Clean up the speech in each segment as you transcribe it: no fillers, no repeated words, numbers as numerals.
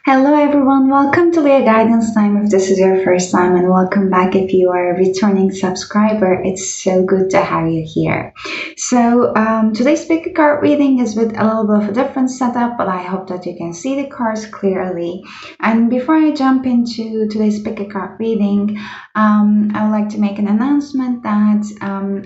Hello everyone, welcome to Leoguidance time if this is your first time, and welcome back if you are a returning subscriber. It's so good to have you here. Today's pick a card reading is with a little bit of a different setup, but I hope that you can see the cards clearly. And before I jump into today's pick a card reading, I would like to make an announcement that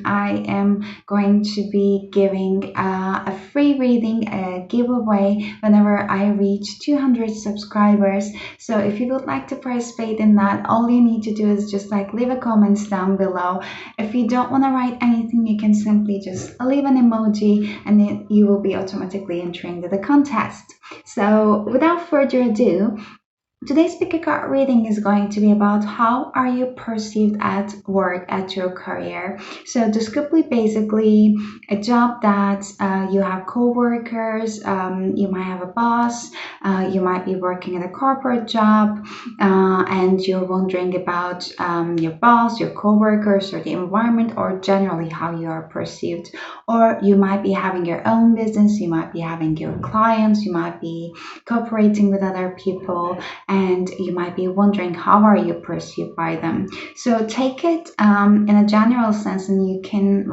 I am going to be giving a free reading, a giveaway, whenever I reach 200 subscribers. So if you would like to participate in that, all you need to do is just leave a comment down below. If you don't want to write anything, you can simply just leave an emoji and then you will be automatically entering the contest. So without further ado, today's pick a card reading is going to be about how are you perceived at work, at your career. So this could be basically a job that you have co-workers, you might have a boss, you might be working at a corporate job, and you're wondering about your boss, your co-workers, or the environment, or generally how you are perceived. Or you might be having your own business, you might be having your clients, you might be cooperating with other people, and you might be wondering how are you perceived by them. So take it in a general sense, and you can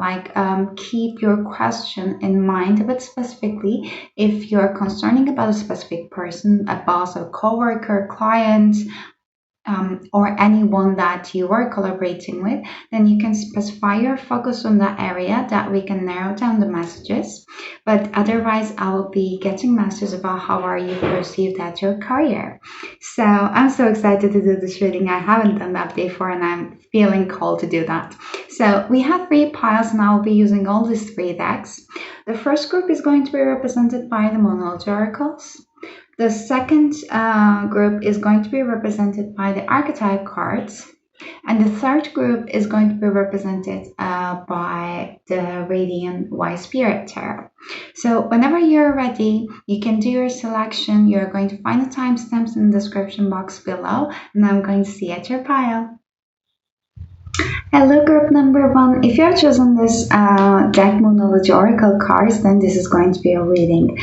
keep your question in mind a bit specifically if you're concerning about a specific person, a boss, a coworker, client, or anyone that you are collaborating with. Then you can specify your focus on that area that we can narrow down the messages. But otherwise, I will be getting messages about how are you perceived at your career. So I'm so excited to do this reading. I haven't done that before, and I'm feeling called to do that. So we have three piles, and I'll be using all these three decks. The first group is going to be represented by the Monology Oracles. The second group is going to be represented by the archetype cards. And the third group is going to be represented by the Radiant Wise Spirit Tarot. So whenever you're ready, you can do your selection. You're going to find the timestamps in the description box below, and I'm going to see you at your pile. Hello, group number one. If you have chosen this deck Moonology Oracle cards, then this is going to be a reading.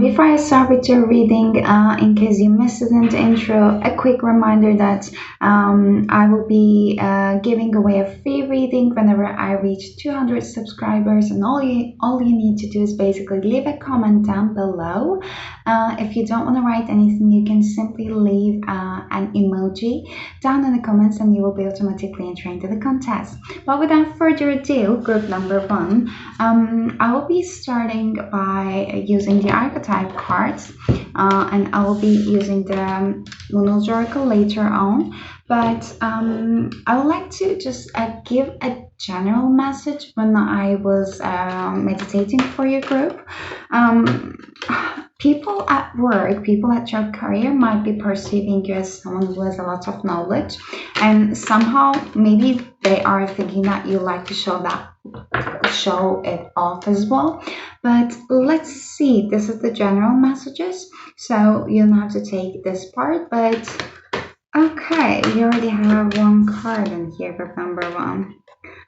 Before I start with your reading, in case you missed it in the intro, a quick reminder that I will be giving away a free reading whenever I reach 200 subscribers, and all you need to do is basically leave a comment down below. If you don't want to write anything, you can simply leave an emoji down in the comments, and you will be automatically entering to the contest. But without further ado, group number one, I will be starting by using the archetype cards, and I will be using the Monology Oracle later on. But I would like to just give a general message when I was meditating for your group. People at work, people at your career might be perceiving you as someone who has a lot of knowledge, and somehow maybe they are thinking that you like to show it off as well. But let's see, this is the general messages, so you don't have to take this part. But okay, we already have one card in here, group number one.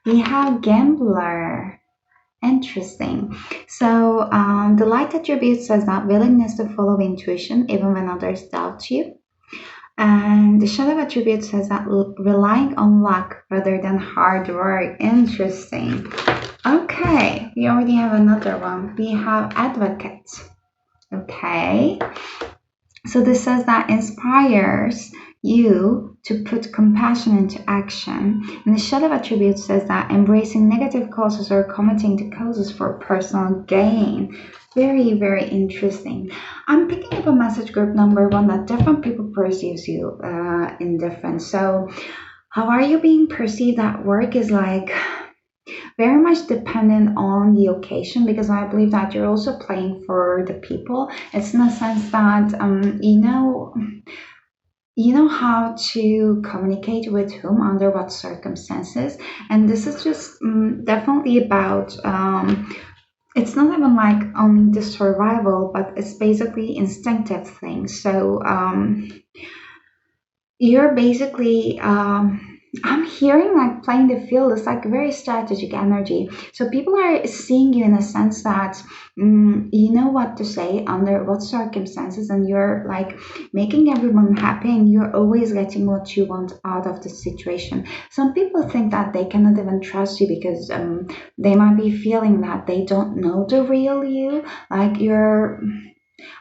We have Gambler. Interesting. So the light attribute says that willingness to follow intuition even when others doubt you. And the shadow attribute says that relying on luck rather than hard work. Interesting. Okay, we already have another one. We have advocate. Okay. So this says that inspires you to put compassion into action. And the shadow attribute says that embracing negative causes or committing to causes for personal gain. Very, very interesting. I'm picking up a message, group number one, that different people perceives you in different. So how are you being perceived at work is very much dependent on the occasion, because I believe that you're also playing for the people. It's in the sense that you know how to communicate with whom under what circumstances, and this is just definitely about it's not even only the survival, but it's basically instinctive things. So you're basically I'm hearing like playing the field is like very strategic energy. So people are seeing you in a sense that you know what to say under what circumstances, and you're like making everyone happy, and you're always getting what you want out of the situation. Some people think that they cannot even trust you because they might be feeling that they don't know the real you. Like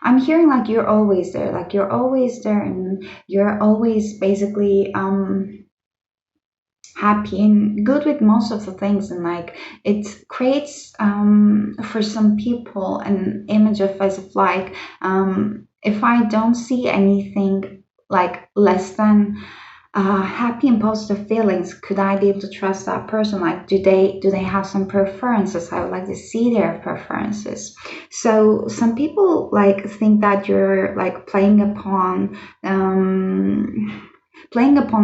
I'm hearing like you're always there, like you're always there, and you're always basically happy and good with most of the things, and like it creates for some people an image of as if like if I don't see anything like less than happy and positive feelings, could I be able to trust that person? Like do they have some preferences? I would like to see their preferences. So some people like think that you're like playing upon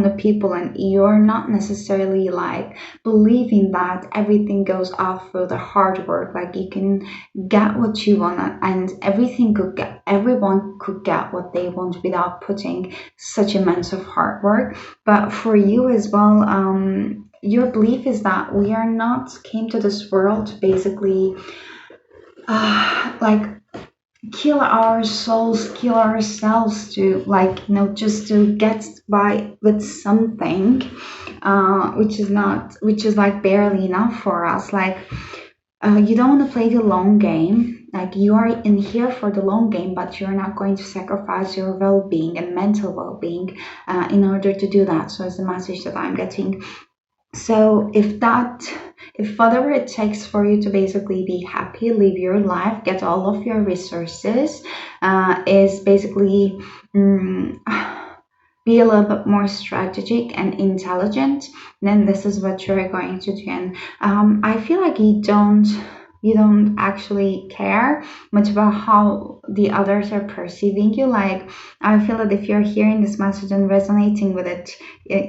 the people, and you're not necessarily like believing that everything goes off through the hard work, like you can get what you want, and everyone could get what they want without putting such immense of hard work. But for you as well, your belief is that we are not came to this world to basically like kill our souls, kill ourselves to like just to get by with something, which is like barely enough for us. Like you don't want to play the long game. Like you are in here for the long game, but you're not going to sacrifice your well-being and mental well-being in order to do that. So it's the message that I'm getting. So if whatever it takes for you to basically be happy, live your life, get all of your resources, is basically mm, be a little bit more strategic and intelligent, then this is what you're going to do. And I feel like you don't actually care much about how the others are perceiving you. Like I feel that if you're hearing this message and resonating with it,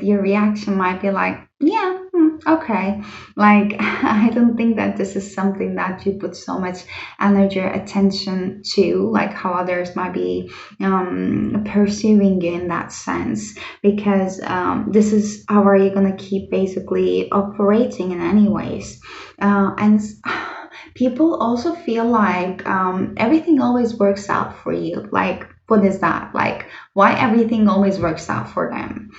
your reaction might be like, yeah, okay. Like I don't think that this is something that you put so much energy or attention to, like how others might be perceiving you in that sense, because this is how are you going to keep basically operating in any ways. And people also feel like everything always works out for you. Like what is that? Like why everything always works out for them?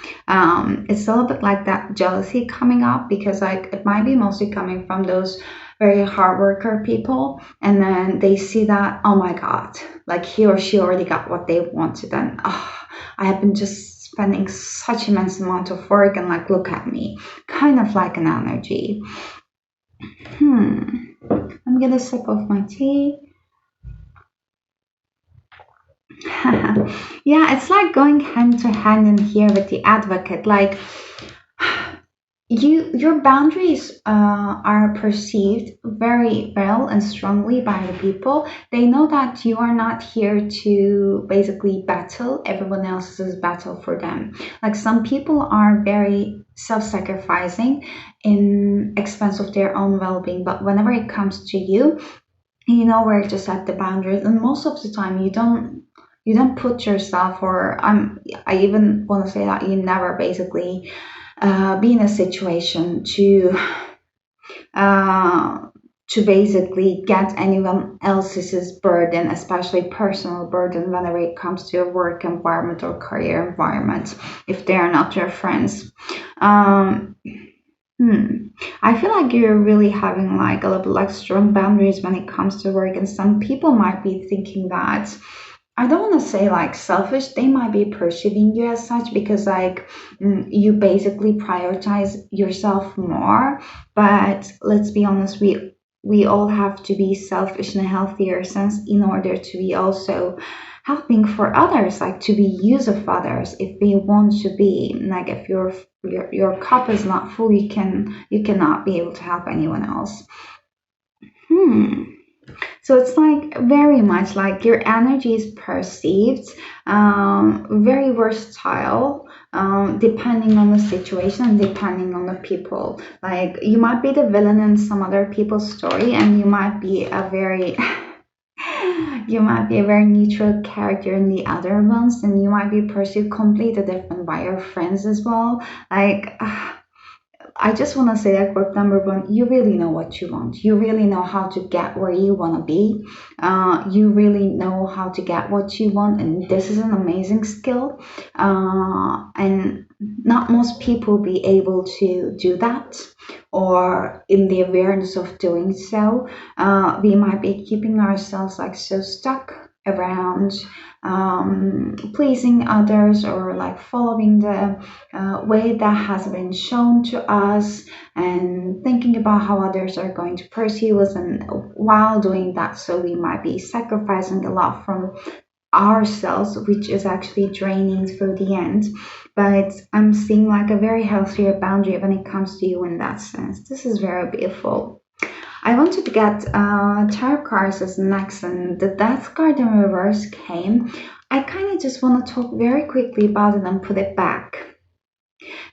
It's a little bit like that jealousy coming up, because like it might be mostly coming from those very hard worker people, and then they see that, oh my god, like he or she already got what they wanted, and I have been just spending such immense amount of work, and like look at me, kind of like an energy. Let me get a sip of my tea. Yeah, it's like going hand to hand in here with the advocate. Like your boundaries are perceived very well and strongly by the people. They know that you are not here to basically battle everyone else's battle for them. Like some people are very self-sacrificing in expense of their own well-being, but whenever it comes to you, you know where to set the boundaries, and most of the time you don't put yourself, or I even want to say that you never basically be in a situation uh, to basically get anyone else's burden, especially personal burden, whenever it comes to your work environment or career environment, if they are not your friends. Um, I feel like you're really having like a little bit like strong boundaries when it comes to work, and some people might be thinking that, I don't want to say like selfish, they might be perceiving you as such because like you basically prioritize yourself more. But let's be honest, we all have to be selfish in a healthier sense in order to be also helping for others, like to be use of others. If we want to be like, if your cup is not full, you cannot be able to help anyone else. Hmm. So it's like very much like your energy is perceived, very versatile, depending on the situation and depending on the people. Like you might be the villain in some other people's story, and you might be a very you might be a very neutral character in the other ones, and you might be perceived completely different by your friends as well. Like, I just want to say that group number one, you really know what you want. You really know how to get where you want to be. You really know how to get what you want, and this is an amazing skill. And not most people be able to do that, or in the awareness of doing so. We might be keeping ourselves like so stuck around pleasing others, or like following the way that has been shown to us, and thinking about how others are going to perceive us. And while doing that, so we might be sacrificing a lot from ourselves, which is actually draining through the end. But I'm seeing like a very healthier boundary when it comes to you in that sense. This is very beautiful. I wanted to get tarot cards as next, and the Death card in reverse came. I kind of just want to talk very quickly about it and put it back.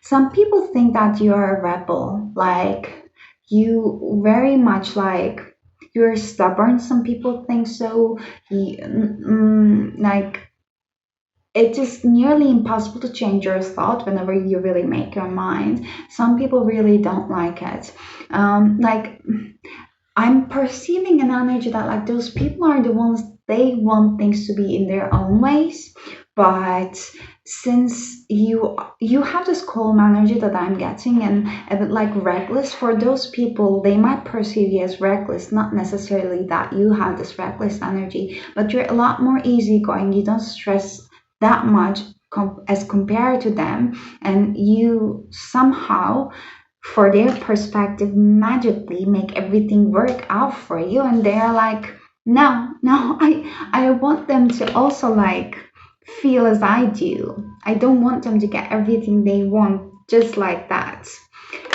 Some people think that you are a rebel, like you very much like you're stubborn. Some people think so. Like it is nearly impossible to change your thought whenever you really make your mind. Some people really don't like it. Like I'm perceiving an energy that like those people are the ones, they want things to be in their own ways, but since you have this calm energy that I'm getting, and a bit like reckless, for those people they might perceive you as reckless, not necessarily that you have this reckless energy, but you're a lot more easygoing. You don't stress that much as compared to them, and you somehow, for their perspective, magically make everything work out for you. And they're like, no, I want them to also like feel as I do. I don't want them to get everything they want just like that,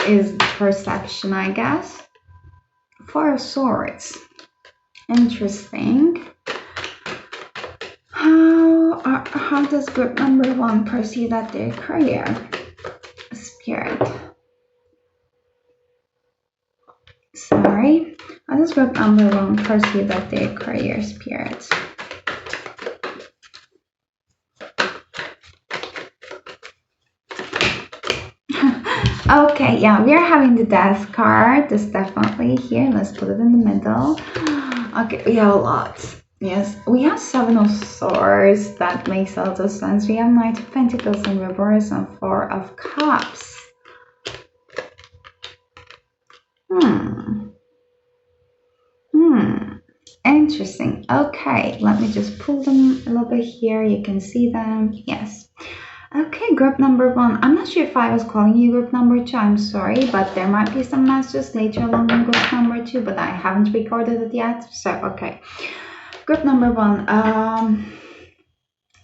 is the perception, I guess. Four of Swords. Interesting. How does group number one perceive that their career? Spirit. Sorry. How does group number one perceive that their career? Spirit. Okay, yeah, we are having the Death card. That's definitely here. Let's put it in the middle. Okay, we have a lot. Yes, we have Seven of Swords. That makes a lot of sense. We have Knight of Pentacles in reverse and Four of Cups. Interesting. Okay, let me just pull them a little bit here. You can see them. Yes. Okay, group number one. I'm not sure if I was calling you group number two. I'm sorry, but there might be some messages later along in group number two, but I haven't recorded it yet. So, okay. Group number one.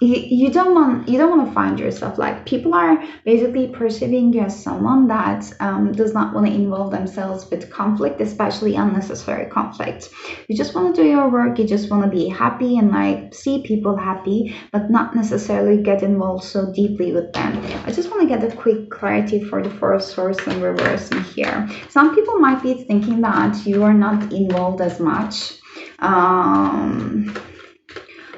You don't want to find yourself like people are basically perceiving you as someone that does not want to involve themselves with conflict, especially unnecessary conflict. You just want to do your work. You just want to be happy and like see people happy, but not necessarily get involved so deeply with them. I just want to get a quick clarity for the Four of Swords in reverse in here. Some people might be thinking that you are not involved as much.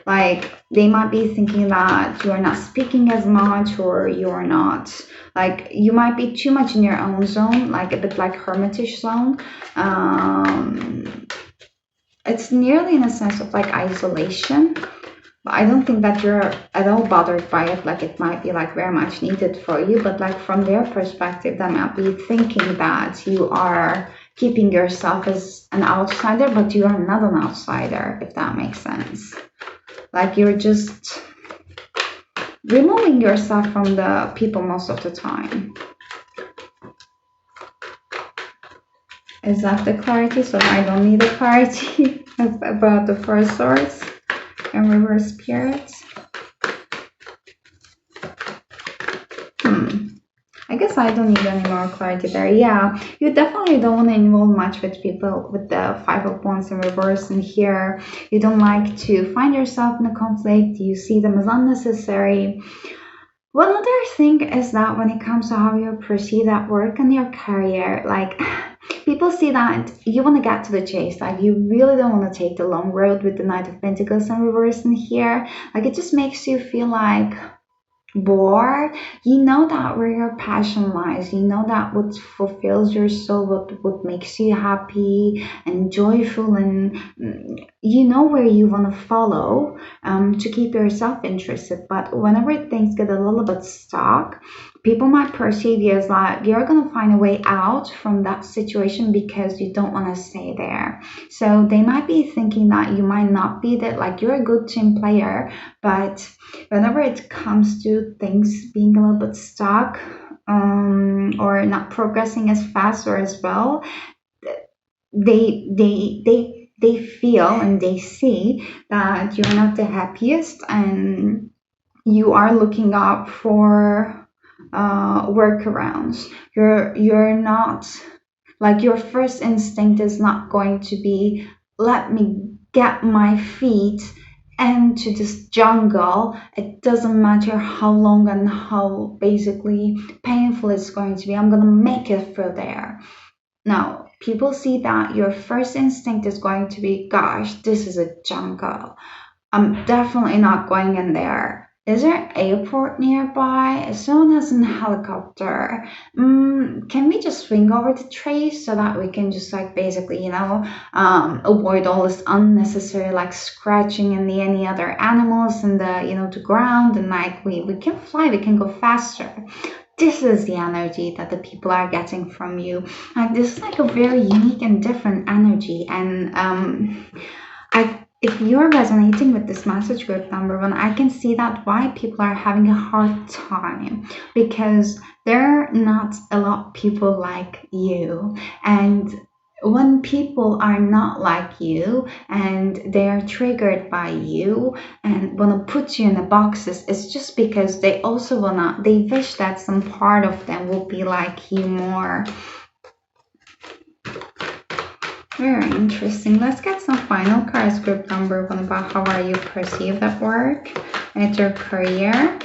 Like they might be thinking that you are not speaking as much, or you're not, like you might be too much in your own zone, like a bit like hermitish zone. It's nearly in a sense of like isolation, but I don't think that you're at all bothered by it. Like it might be like very much needed for you, but like from their perspective, they might be thinking that you are keeping yourself as an outsider, but you are not an outsider, if that makes sense. Like you're just removing yourself from the people most of the time. Is that the clarity? So I don't need the clarity about the Four of Swords and reverse spirits. I guess I don't need any more clarity there. Yeah, you definitely don't want to involve much with people with the Five of Wands in reverse in here. You don't like to find yourself in a conflict. You see them as unnecessary. One other thing is that when it comes to how you perceive that work and your career, like People see that you want to get to the chase, like you really don't want to take the long road with the Knight of Pentacles in reverse in here. Like it just makes you feel like bored. You know that where your passion lies, you know that what fulfills your soul, what makes you happy and joyful, and you know where you want to follow, to keep yourself interested. But whenever things get a little bit stuck, people might perceive you as like you're gonna find a way out from that situation because you don't want to stay there. So they might be thinking that you might not be that, like you're a good team player, but whenever it comes to things being a little bit stuck, or not progressing as fast or as well, they feel and they see that you're not the happiest, and you are looking up for workarounds. You're not, like your first instinct is not going to be, let me get my feet into this jungle. It doesn't matter how long and how basically painful it's going to be. I'm going to make it through there. Now, people see that your first instinct is going to be, gosh, this is a jungle. I'm definitely not going in there. Is there an airport nearby? If someone has a helicopter, can we just swing over the trees so that we can just like basically, avoid all this unnecessary like scratching and the any other animals and the ground, and like we can fly, we can go faster. This is the energy that the people are getting from you. Like this is like a very unique and different energy, and if you're resonating with this message group number one, I can see that why people are having a hard time, because there are not a lot of people like you. And when people are not like you and they're triggered by you and want to put you in the boxes, it's just because they also they wish that some part of them will be like you more. Very interesting. Let's get some final cards, group number one, about how are you perceived at work and at your career.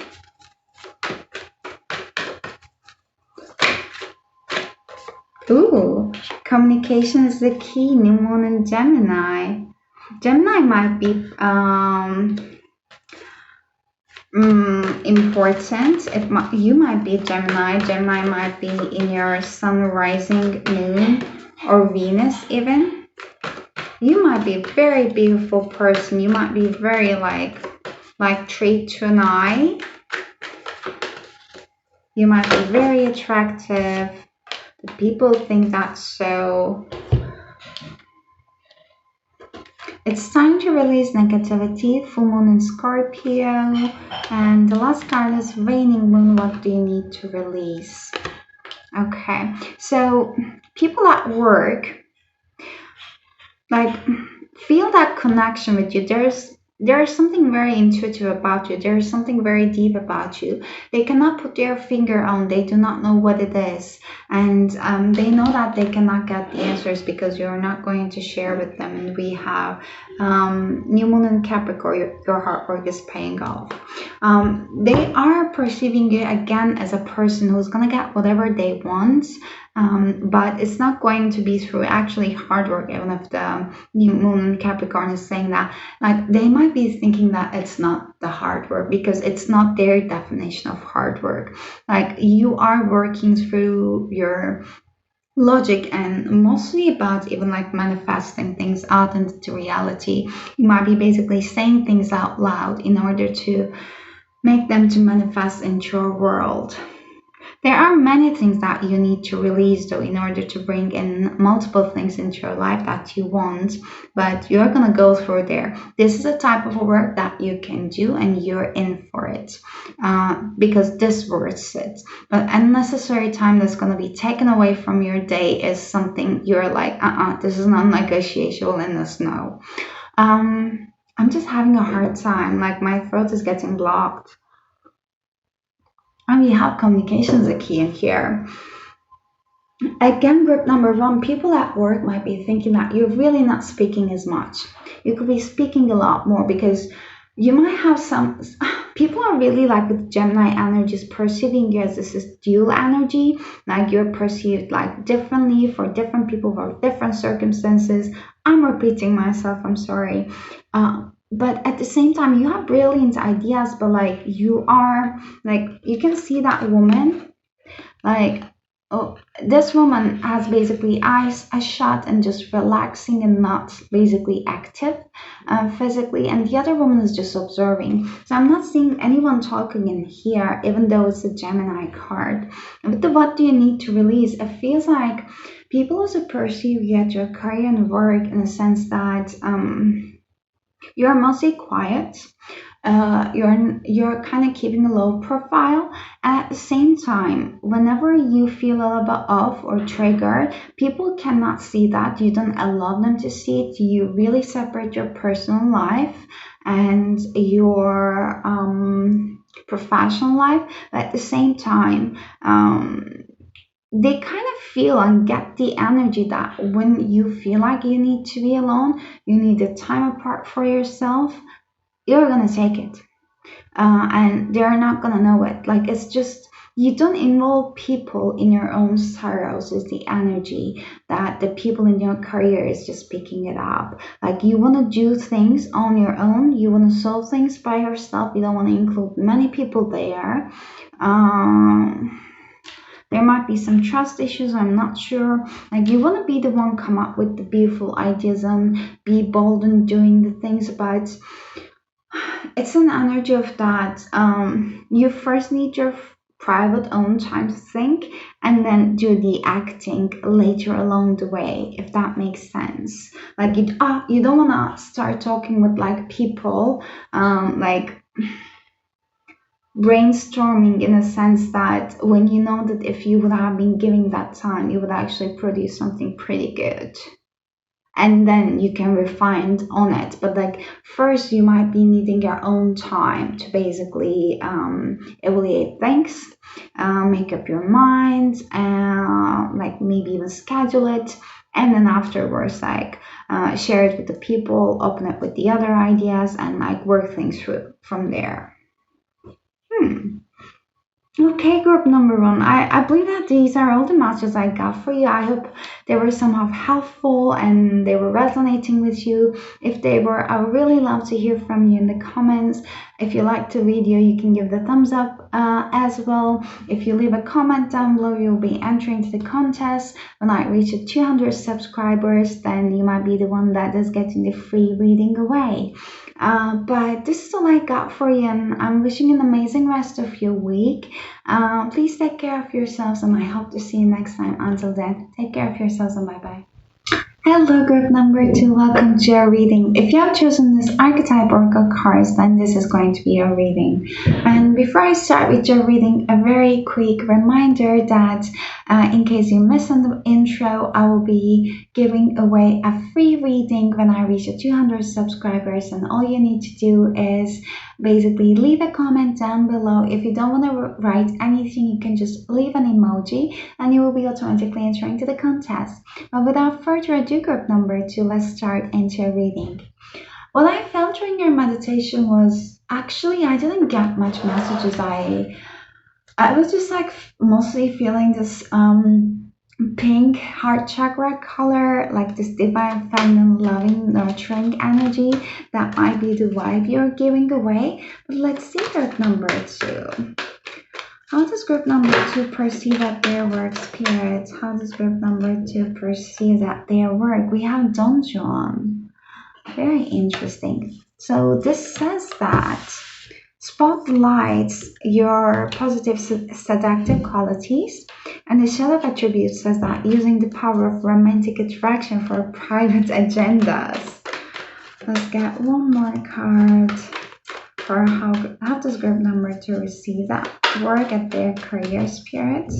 Ooh, communication is the key. New Moon and Gemini. Gemini might be important. You might be Gemini. Gemini might be in your sun, rising, moon, or Venus even. You might be a very beautiful person. You might be very like treat to an eye. You might be very attractive. The people think that so. It's time to release negativity. Full moon in Scorpio. And the last card is waning moon. What do you need to release? Okay, so people at work like feel that connection with you. There's something very intuitive about you. There's something very deep about you. They cannot put their finger on. They do not know what it is. And they know that they cannot get the answers because you're not going to share with them. And we have New Moon in Capricorn. Your hard work is paying off. They are perceiving you again as a person who's going to get whatever they want. But it's not going to be through actually hard work, even if the New Moon in Capricorn is saying that. Like they might be thinking that it's not the hard work because it's not their definition of hard work. Like you are working through your logic and mostly about even like manifesting things out into reality. You might be basically saying things out loud in order to make them to manifest into your world. There are many things that you need to release though in order to bring in multiple things into your life that you want, but you're going to go through there. This is a type of work that you can do and you're in for it because this worth it. But unnecessary time that's going to be taken away from your day is something you're like, this is not negotiable in this no. I'm just having a hard time, like my throat is getting blocked. And we have communication as a key in here. Again, group number one, people at work might be thinking that you're really not speaking as much. You could be speaking a lot more because You might have some people are really like with Gemini energies perceiving you as this is dual energy, like you're perceived like differently for different people for different circumstances. I'm repeating myself, I'm sorry. But at the same time you have brilliant ideas, but like you are like you can see that woman like, oh, this woman has basically eyes shut and just relaxing and not basically active physically, and the other woman is just observing. So I'm not seeing anyone talking in here, even though it's a Gemini card. But what do you need to release? It feels like people also perceive you at your career and work in a sense that you're mostly quiet, you're kind of keeping a low profile. At the same time, whenever you feel a little bit off or triggered, people cannot see that. You don't allow them to see it. You really separate your personal life and your professional life. But at the same time, they kind of feel and get the energy that when you feel like you need to be alone, you need the time apart for yourself, you're gonna take it, and they're not gonna know it. Like it's just you don't involve people in your own sorrows is the energy that the people in your career is just picking it up. Like you want to do things on your own, you want to solve things by yourself, you don't want to include many people there. um there might be some trust issues, I'm not sure. Like you want to be the one come up with the beautiful ideas and be bold in doing the things, but it's an energy of that you first need your private own time to think and then do the acting later along the way, if that makes sense. Like you don't want to start talking with like people, like brainstorming in a sense that when you know that if you would have been giving that time you would actually produce something pretty good, and then you can refine on it. But like first you might be needing your own time to basically evaluate things, make up your mind, like maybe even schedule it, and then afterwards like share it with the people, open it with the other ideas, and like work things through from there. Hmm. Okay, group number one. I believe that these are all the messages I got for you. I hope they were somehow helpful and they were resonating with you. If they were, I would really love to hear from you in the comments. If you liked the video, you can give the thumbs up as well. If you leave a comment down below, you'll be entering to the contest. When I reach 200 subscribers, then you might be the one that is getting the free reading away. But this is all I got for you, and I'm wishing you an amazing rest of your week. Please take care of yourselves, and I hope to see you next time. Until then, take care of yourselves, and bye bye. Hello, group number two. Welcome to your reading. If you have chosen this archetype oracle cards, then this is going to be your reading. And before I start with your reading, a very quick reminder that in case you missed on the intro, I will be giving away a free reading when I reach 200 subscribers. And all you need to do is basically leave a comment down below. If you don't want to write anything, you can just leave an emoji and you will be automatically entering to the contest. But without further ado, group number two, let's start into a reading. What I felt during your meditation was actually I didn't get much messages. I was just like mostly feeling this pink heart chakra color, like this divine feminine loving nurturing energy. That might be the vibe you're giving away. But let's see group number two. How does group number two perceive at their work, Spirit? How does group number two perceive at their work? We have Don Juan. Very interesting. So this says that spotlights your positive seductive qualities, and the shadow of attributes says that using the power of romantic attraction for private agendas. Let's get one more card for how does group number two receive that work at their career, Spirit.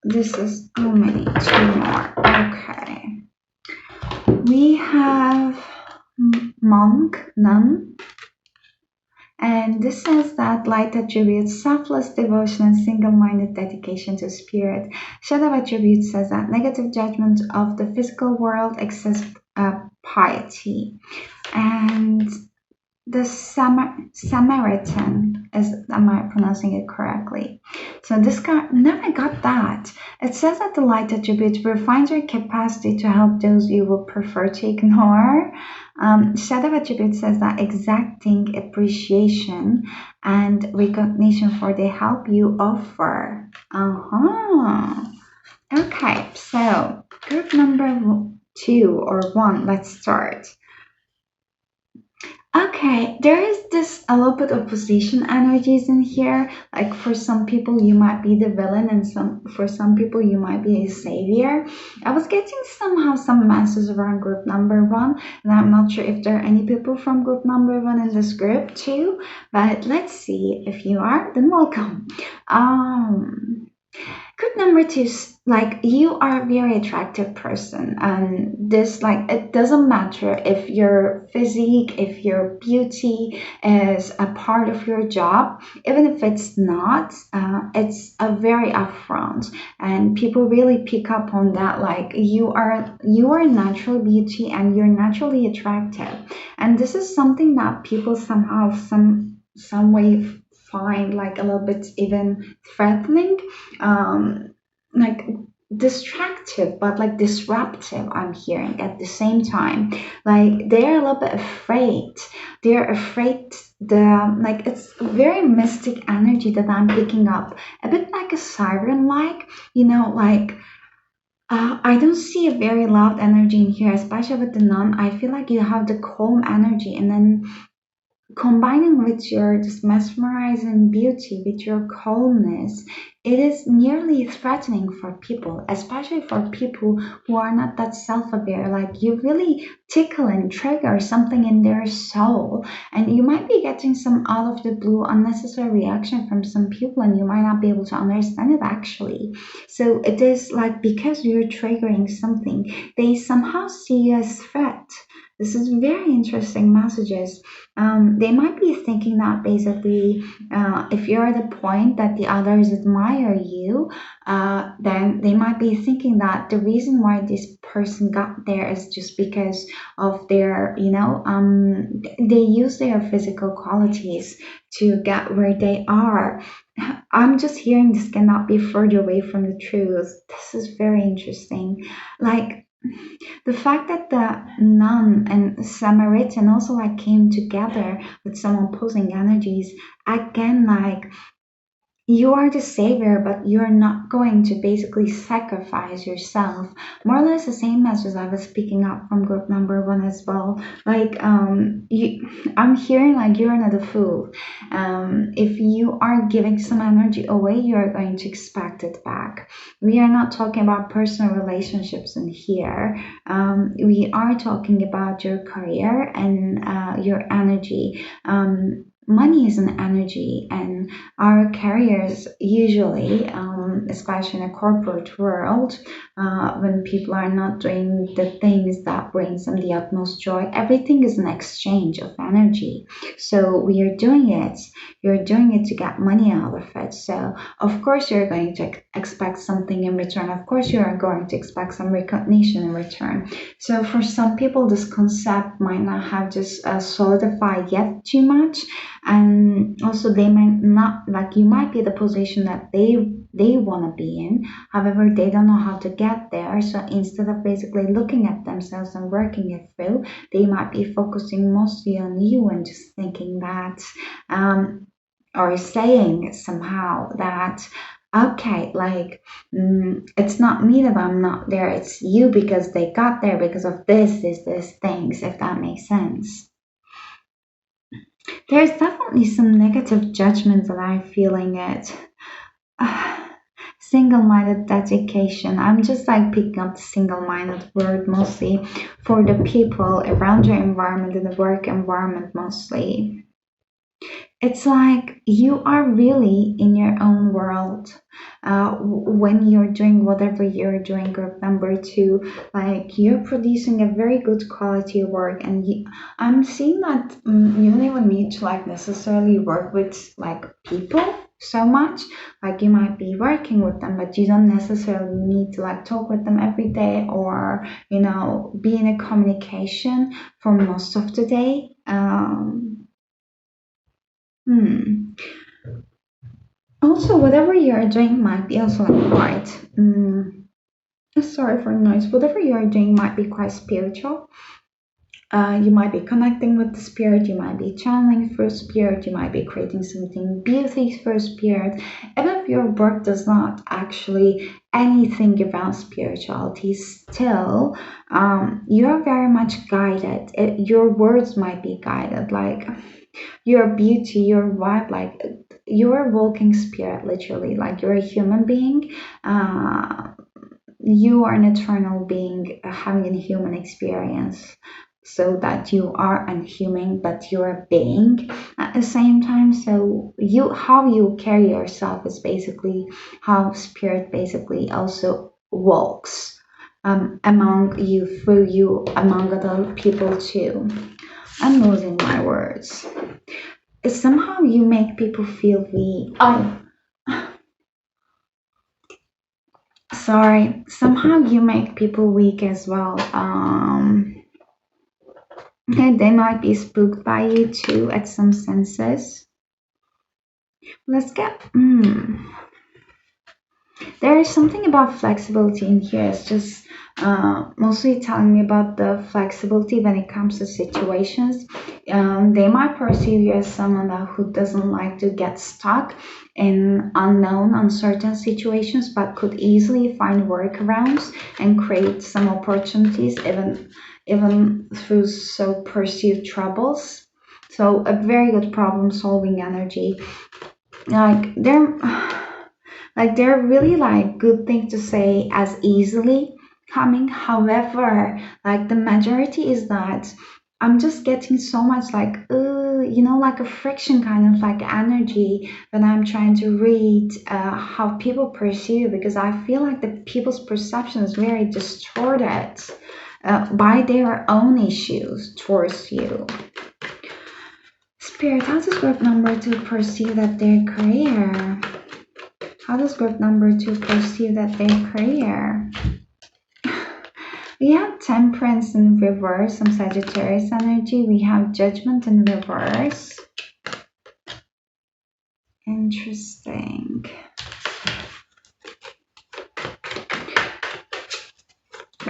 This is how many? Two more. Okay. We have monk, nun, and this says that light attributes selfless devotion and single-minded dedication to spirit. Shadow attributes says that negative judgment of the physical world, excess piety. And the Samaritan is, am I pronouncing it correctly? So this guy never got that. It says that the light attribute refines your capacity to help those you would prefer to ignore. Shadow attribute says that exacting appreciation and recognition for the help you offer. Uh-huh. Okay, so group number two or one, let's start. Okay, there is this a little bit of position energies in here. Like for some people you might be the villain and some for some people you might be a savior. I was getting somehow some messages around group number one, and I'm not sure if there are any people from group number one in this group too, but let's see. If you are, then welcome. Um Good number two is like you are a very attractive person, and this like it doesn't matter if your physique, if your beauty is a part of your job, even if it's not, it's a very upfront, and people really pick up on that. Like you are a natural beauty, and you're naturally attractive, and this is something that people somehow some way find like a little bit even threatening, like distractive but like disruptive. I'm hearing at the same time, like they're a little bit afraid. They're afraid. The like it's very mystic energy that I'm picking up, a bit like a siren, like like I don't see a very loud energy in here, especially with the nun. I feel like you have the calm energy, and then combining with your just mesmerizing beauty, with your calmness, it is nearly threatening for people, especially for people who are not that self aware. Like you really tickle and trigger something in their soul, and you might be getting some out of the blue unnecessary reaction from some people, and you might not be able to understand it actually. So it is like because you're triggering something, they somehow see you as threat. This is very interesting messages. They might be thinking that basically, if you're at the point that the others admire you, then they might be thinking that the reason why this person got there is just because of their, they use their physical qualities to get where they are. I'm just hearing this cannot be further away from the truth. This is very interesting. Like, the fact that the nun and Samaritan also like came together with some opposing energies, again, like you are the savior, but you're not going to basically sacrifice yourself. More or less the same message I was picking up from group number one as well. Like, I'm hearing like you're not a fool. If you are giving some energy away, you are going to expect it back. We are not talking about personal relationships in here. We are talking about your career and your energy. Money is an energy, and our careers usually, especially in a corporate world, when people are not doing the things that brings them the utmost joy, everything is an exchange of energy. So we are doing it. You're doing it to get money out of it. So of course you're going to expect something in return. Of course you are going to expect some recognition in return. So for some people, this concept might not have just solidified yet too much, and also they might not like you might be the position that they want to be in. However, they don't know how to get there, so instead of basically looking at themselves and working it through, they might be focusing mostly on you and just thinking that or saying somehow that okay, like it's not me that I'm not there, it's you because they got there because of this things, if that makes sense. There's definitely some negative judgments that I'm feeling it. Single-minded dedication. I'm just like picking up the single-minded word mostly for the people around your environment in the work environment mostly. It's like you are really in your own world when you're doing whatever you're doing. Group number two, like you're producing a very good quality work, and I'm seeing that you don't even need to like necessarily work with like people so much. Like you might be working with them, but you don't necessarily need to like talk with them every day, or be in a communication for most of the day. Hmm. Also, whatever you're doing might be also like quite. Sorry for noise. Whatever you're doing might be quite spiritual. You might be connecting with the spirit, you might be channeling through spirit, you might be creating something beauty through spirit. Even if your work does not actually anything about spirituality, still you're very much guided. Your words might be guided, like your beauty, your vibe, like you're a walking spirit, literally, like you're a human being. You are an eternal being having a human experience, so that you are unhuman but you're a being at the same time. So you, how you carry yourself is basically how spirit basically also walks among you, through you, among other people too. I'm losing my words. Somehow you make people feel weak. Oh, sorry, somehow you make people weak as well. And they might be spooked by you too at some senses. Let's get. There is something about flexibility in here. It's just mostly telling me about the flexibility when it comes to situations. They might perceive you as someone who doesn't like to get stuck in unknown, uncertain situations, but could easily find workarounds and create some opportunities, even through so perceived troubles. So a very good problem solving energy. Like they're really like good thing to say as easily coming. However, like the majority is that I'm just getting so much like like a friction kind of like energy when I'm trying to read how people perceive you, because I feel like the people's perception is very distorted by their own issues towards you. Spirit, how does group number two perceive that their career? How does group number two perceive that their career? We have temperance in reverse, some Sagittarius energy. We have judgment in reverse. Interesting.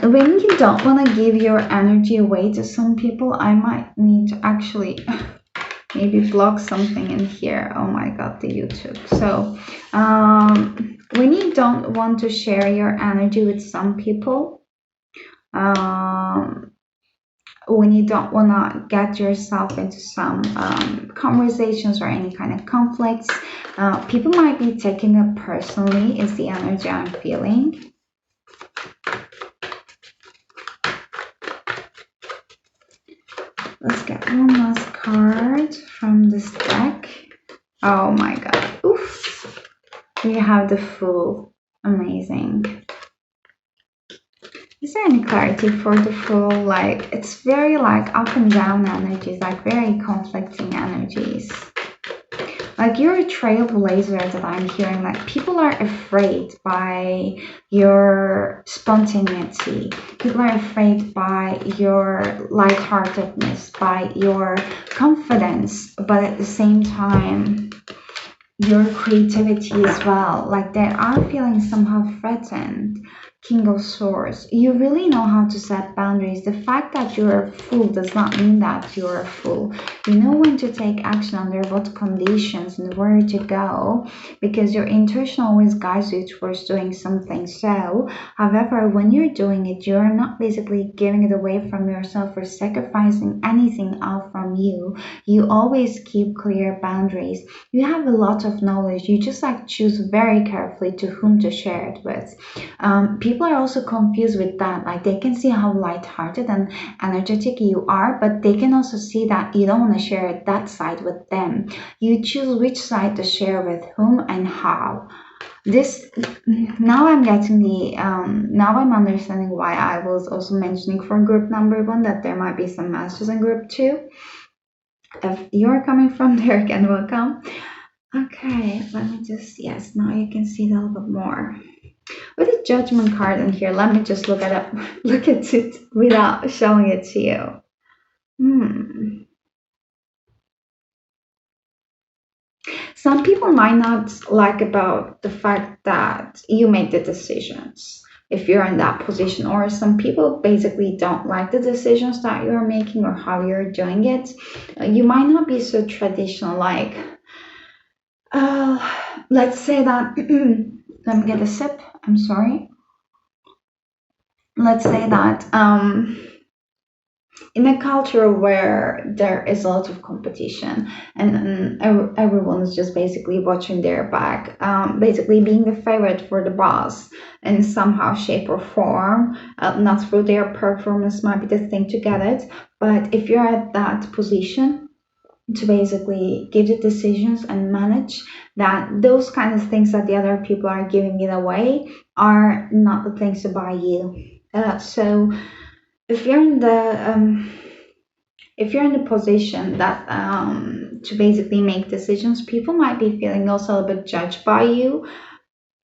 When you don't want to give your energy away to some people, I might need to actually maybe block something in here. Oh my god, the YouTube. So when you don't want to share your energy with some people, when you don't want to get yourself into some conversations or any kind of conflicts, people might be taking it personally, is the energy I'm feeling. Let's get one last card from this deck. Oh my god. Oof. We have the Fool. Amazing. Is there any clarity for the Fool? Like, it's very like up and down energies, like very conflicting energies. Like, you're a trailblazer that I'm hearing. Like, people are afraid by your spontaneity. People are afraid by your lightheartedness, by your confidence, but at the same time, your creativity as well. Like, they are feeling somehow threatened. King of Swords. You really know how to set boundaries. The fact that you're a fool does not mean that you're a fool. You know when to take action, under what conditions, and where to go, because your intuition always guides you towards doing something. So, however, when you're doing it, you're not basically giving it away from yourself or sacrificing anything out from you. You always keep clear boundaries. You have a lot of knowledge. You just like choose very carefully to whom to share it with. People are also confused with that. Like, they can see how lighthearted and energetic you are, but they can also see that you don't want to share that side with them. You choose which side to share with whom and how. This, now I'm getting the now I'm understanding why I was also mentioning for group number one that there might be some masters in group two. If you're coming from there, again, welcome. Okay, let me just, yes, now you can see a little bit more. With a judgment card in here, let me just look at it, look at it without showing it to you. Some people might not like about the fact that you make the decisions if you're in that position, or some people basically don't like the decisions that you're making or how you're doing it. You might not be so traditional, like, let's say that, let me get a sip. I'm sorry. Let's say that in a culture where there is a lot of competition, and everyone is just basically watching their back, basically being the favorite for the boss in somehow shape or form, not through their performance might be the thing to get it, but if you're at that position to basically give the decisions and manage that, those kind of things that the other people are giving it away are not the things to buy you. So if you're in the if you're in the position that to basically make decisions, people might be feeling also a little bit judged by you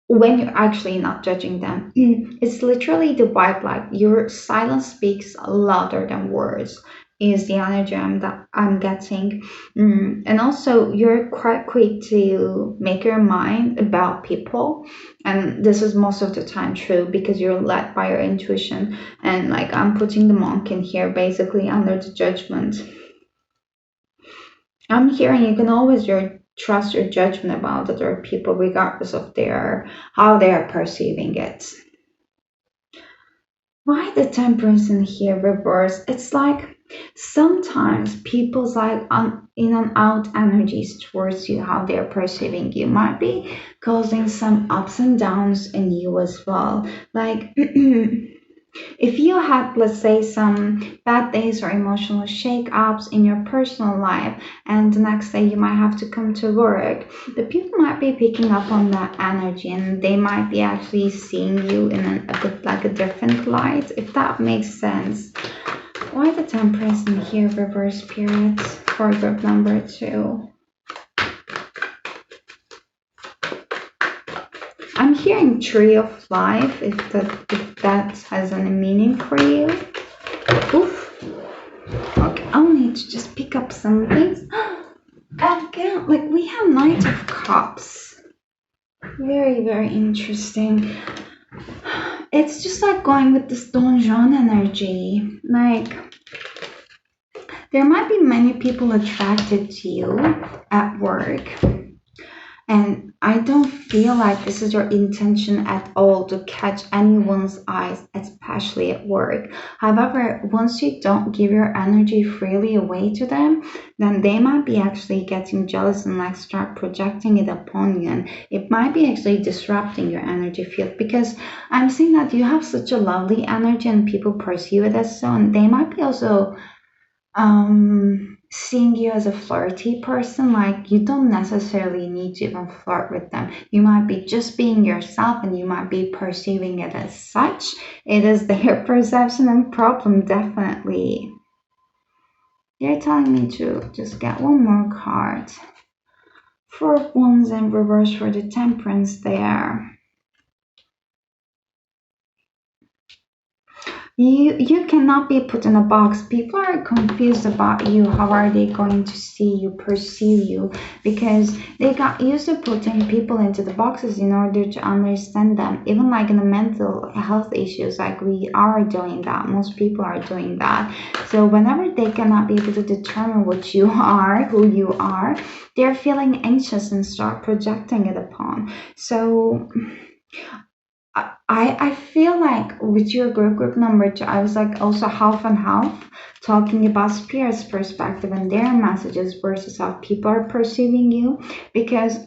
when you're actually not judging them. It's literally the vibe, like your silence speaks louder than words. Is the energy that I'm getting. And also, you're quite quick to make your mind about people. And this is most of the time true because you're led by your intuition. And like I'm putting the monk in here basically under the judgment. I'm hearing you can always trust your judgment about other people regardless of their how they are perceiving it. Why the temperance in here reverse? It's like sometimes people's like in and out energies towards you, how they're perceiving you might be causing some ups and downs in you as well. Like if you had, let's say, some bad days or emotional shake-ups in your personal life, and the next day you might have to come to work, the people might be picking up on that energy, and they might be actually seeing you in a bit like a different light, if that makes sense. Why the temperance in here, reverse spirits, for group number 2? I'm hearing tree of life, if that has any meaning for you. Oof. Okay, I'll need to just pick up some things. Again, like we have Knight of Cups. Very, very interesting. It's just like going with this Don Juan energy. Like there might be many people attracted to you at work. And I don't feel like this is your intention at all to catch anyone's eyes, especially at work. However, once you don't give your energy freely away to them, then they might be actually getting jealous and like start projecting it upon you. And it might be actually disrupting your energy field because I'm seeing that you have such a lovely energy and people perceive it as so. And they might be also seeing you as a flirty person, like you don't necessarily need to even flirt with them. You might be just being yourself and you might be perceiving it as such. It is their perception and problem, definitely. They're telling me to just get one more card. 4 of Wands in reverse for the Temperance there. You cannot be put in a box. People are confused about you. How are they going to see you, perceive you? Because they got used to putting people into the boxes in order to understand them. Even like in the mental health issues, like we are doing that. Most people are doing that. So whenever they cannot be able to determine what you are, who you are, they're feeling anxious and start projecting it upon. So I feel like with your group number 2, I was like also half and half talking about spirit's perspective and their messages versus how people are perceiving you, because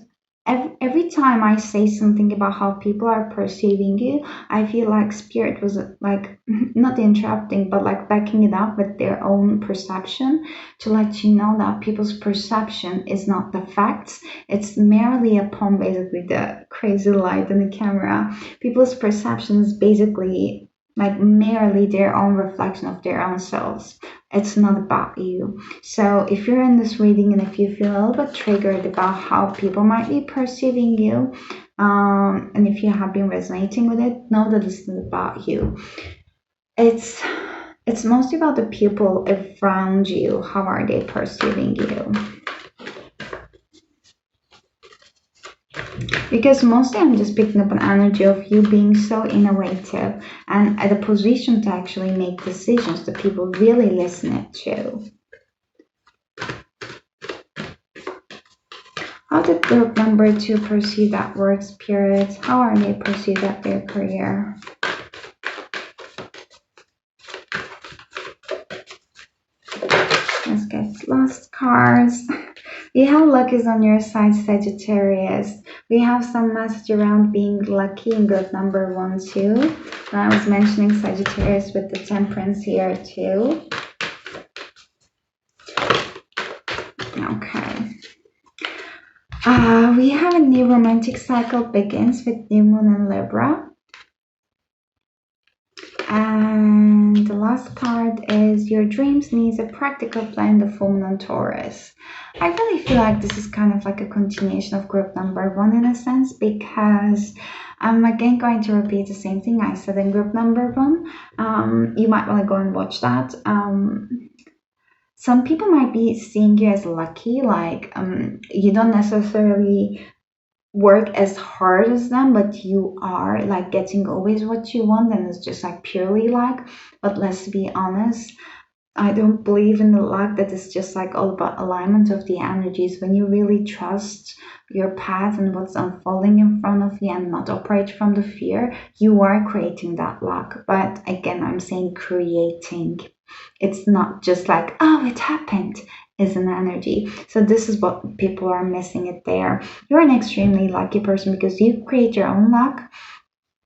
every time I say something about how people are perceiving you, I feel like spirit was like not interrupting but like backing it up with their own perception to let you know that people's perception is not the facts. It's merely upon basically the crazy light in the camera. People's perception is basically like merely their own reflection of their own selves. It's not about you. So if you're in this reading and if you feel a little bit triggered about how people might be perceiving you, and if you have been resonating with it, know that it's not about you. It's mostly about the people around you. How are they perceiving you? Because mostly I'm just picking up an energy of you being so innovative and at a position to actually make decisions that people really listen to. How did group number two proceed at work, spirit? How are they proceed at their career? Let's get lost cards. We have luck is on your side, Sagittarius. We have some message around being lucky in group number one too. And I was mentioning Sagittarius with the temperance here too. Okay. We have a new romantic cycle begins with new moon in Libra. And the last card is your dreams needs a practical plan, the full moon on Taurus. I really feel like this is kind of like a continuation of group number one in a sense, because I'm again going to repeat the same thing I said in group number one. You might want to go and watch that. Some people might be seeing you as lucky, like you don't necessarily work as hard as them, but you are like getting always what you want, and it's just like purely luck. But let's be honest, I don't believe in the luck. That is just like all about alignment of the energies. When you really trust your path and what's unfolding in front of you and not operate from the fear, you are creating that luck. But again, I'm saying creating. It's not just like, oh, it happened, is an energy. So this is what people are missing it there. You're an extremely lucky person because you create your own luck,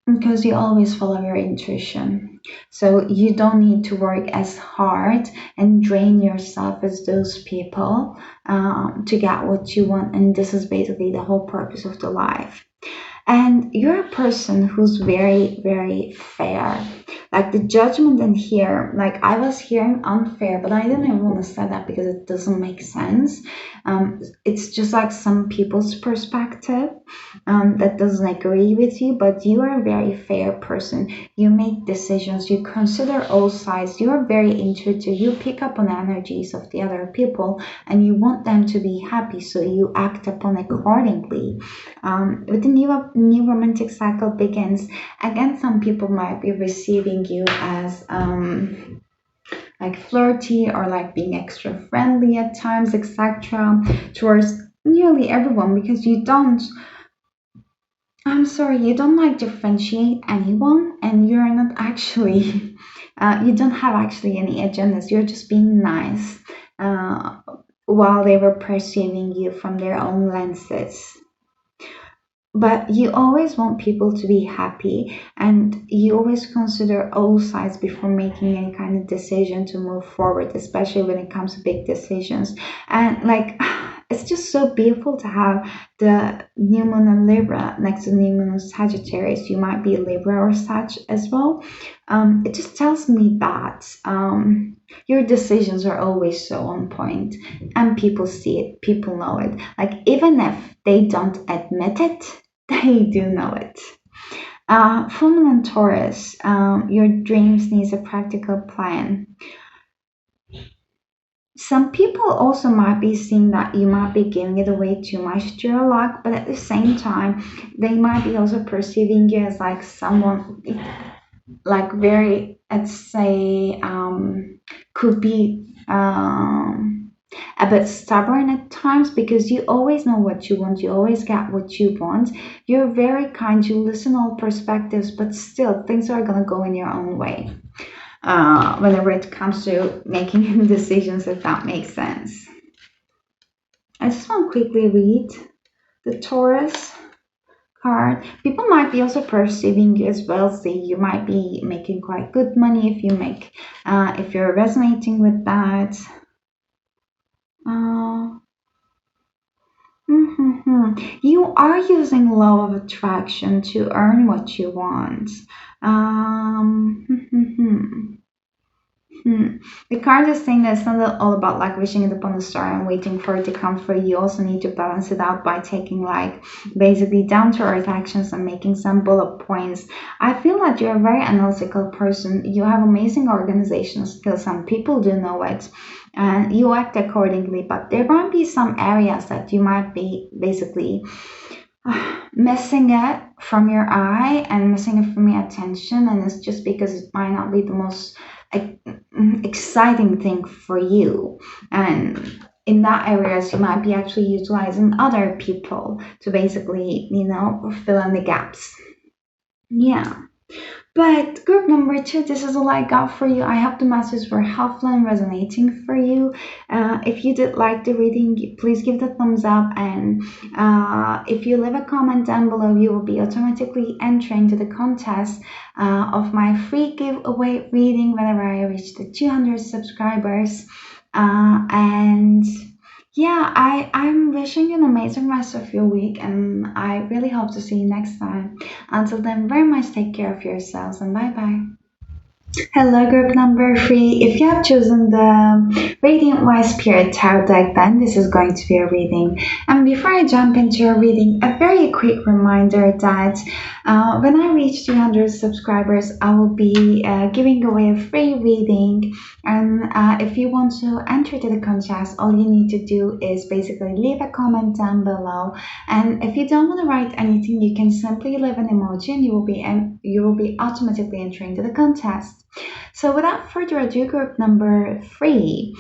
because you always follow your intuition. So you don't need to work as hard and drain yourself as those people to get what you want. And this is basically the whole purpose of the life. And you're a person who's very, very fair. Like the judgment in here, like I was hearing unfair, but I didn't even want to say that because it doesn't make sense. It's just like some people's perspective that doesn't agree with you, but you are a very fair person. You make decisions, you consider all sides, you are very intuitive, you pick up on energies of the other people and you want them to be happy, so you act upon accordingly. With the new romantic cycle begins, again, some people might be receiving you as like flirty or like being extra friendly at times, etc., towards nearly everyone, because you don't. I'm sorry, you don't like differentiate anyone, and you're not actually. You don't have actually any agendas. You're just being nice, while they were perceiving you from their own lenses. But you always want people to be happy, and you always consider all sides before making any kind of decision to move forward, especially when it comes to big decisions. And like, it's just so beautiful to have the new moon in Libra next to the new moon in Sagittarius. You might be Libra or Sag as well. It just tells me that your decisions are always so on point, and people see it, people know it. Like, even if they don't admit it, they do know it. Full moon and Taurus, your dreams needs a practical plan. Some people also might be seeing that you might be giving it away too much to your luck, but at the same time, they might be also perceiving you as like someone like very, let's say, could be a bit stubborn at times, because you always know what you want, you always get what you want. You're very kind, you listen all perspectives, but still things are gonna go in your own way whenever it comes to making decisions, if that makes sense. I just want to quickly read the Taurus card. People might be also perceiving you as wealthy. You might be making quite good money if you're resonating with that. You are using law of attraction to earn what you want. The card is saying that it's not all about like wishing it upon a star and waiting for it to come for you. You also need to balance it out by taking like basically down to earth actions and making some bullet points. I feel that you're a very analytical person. You have amazing organizational skills, and people do know it. And you act accordingly, but there might be some areas that you might be basically missing it from your eye and missing it from your attention, and it's just because it might not be the most like, exciting thing for you. And in that areas, you might be actually utilizing other people to basically, fill in the gaps. Yeah. But group number two, this is all I got for you. I hope the messages were helpful and resonating for you. If you did like the reading, please give the thumbs up. And if you leave a comment down below, you will be automatically entering to the contest of my free giveaway reading whenever I reach the 200 subscribers. And yeah, I'm wishing you an amazing rest of your week, and I really hope to see you next time. Until then, very much take care of yourselves, and bye bye. Hello, group number three. If you have chosen the Radiant Wise Spirit Tarot deck, then this is going to be a reading. And before I jump into your reading, a very quick reminder that when I reach 200 subscribers, I will be giving away a free reading. And if you want to enter to the contest, all you need to do is basically leave a comment down below. And if you don't want to write anything, you can simply leave an emoji, and you will be automatically entering to the contest. So without further ado, group number three.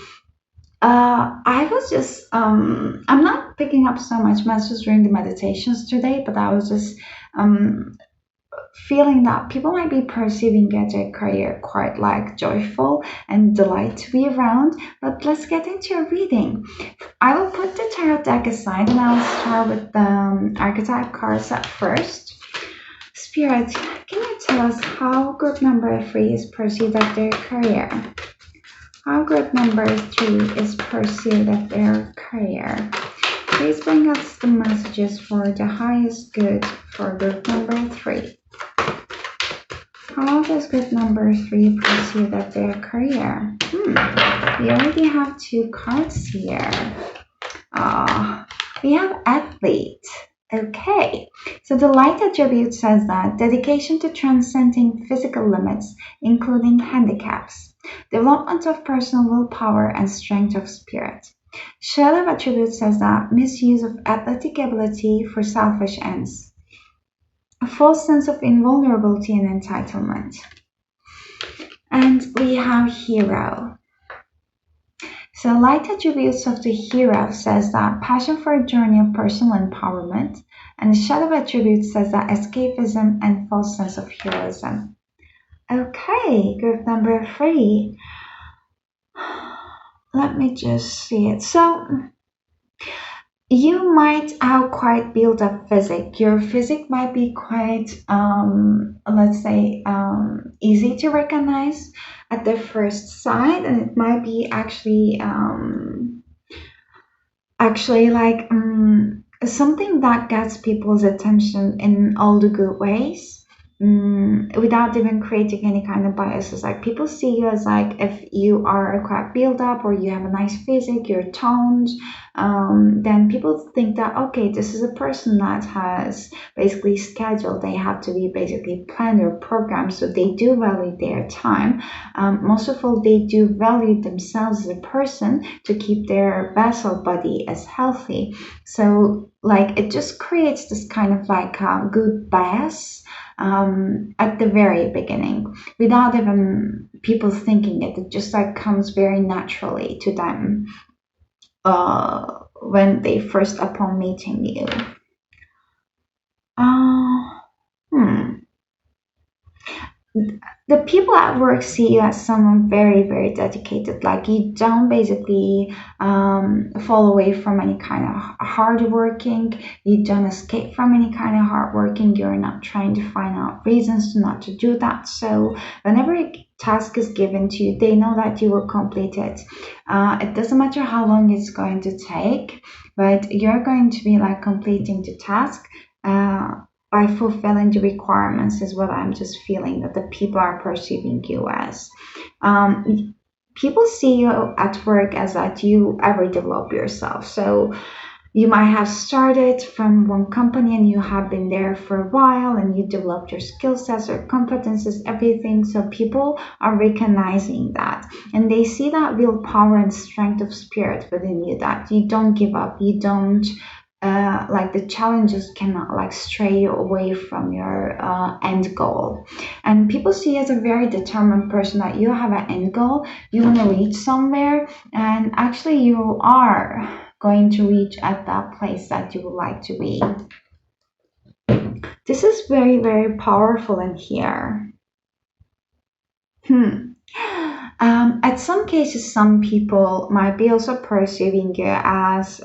I was just I'm not picking up so much messages during the meditations today, but I was just feeling that people might be perceiving their career quite like joyful and delight to be around. But let's get into a reading. I will put the tarot deck aside, and I'll start with the archetype cards at first. Spirit, can you tell us how group number three is perceived at their career? How group number three is perceived at their career? Please bring us the messages for the highest good for group number three. How does group number three perceive at their career? We already have two cards here. We have athlete. Okay, so the light attribute says that dedication to transcending physical limits, including handicaps, development of personal willpower and strength of spirit. Shadow attribute says that misuse of athletic ability for selfish ends, a false sense of invulnerability and entitlement. And we have hero. So light attributes of the hero says that passion for a journey of personal empowerment, and the shadow attribute says that escapism and false sense of heroism. Okay, group number three. Let me just see it. So you might have quite built up physique. Your physique might be quite, let's say, easy to recognize at the first sight, and it might be actually like something that gets people's attention in all the good ways. Without even creating any kind of biases. Like people see you as like if you are quite built up or you have a nice physique, you're toned, then people think that okay, this is a person that has basically scheduled. They have to be basically planned or programmed, so they do value their time. Most of all, they do value themselves as a person to keep their vessel body as healthy. So like it just creates this kind of like good bias at the very beginning without even people thinking it. It just like comes very naturally to them when they first upon meeting you. The people at work see you as someone very, very dedicated. Like you don't basically fall away from any kind of hard working. You don't escape from any kind of hard working. You're not trying to find out reasons not to do that. So whenever a task is given to you, they know that you will complete it. It doesn't matter how long it's going to take, but you're going to be like completing the task. By fulfilling the requirements is what I'm just feeling that the people are perceiving you as. People see you at work as that you ever develop yourself. So you might have started from one company and you have been there for a while and you developed your skill sets or competences, everything. So people are recognizing that and they see that willpower and strength of spirit within you, that you don't give up, you don't like the challenges cannot like stray you away from your end goal. And people see you as a very determined person, that you have an end goal, you want to reach somewhere, and actually you are going to reach at that place that you would like to be. This is very, very powerful in here. At some cases, some people might be also perceiving you as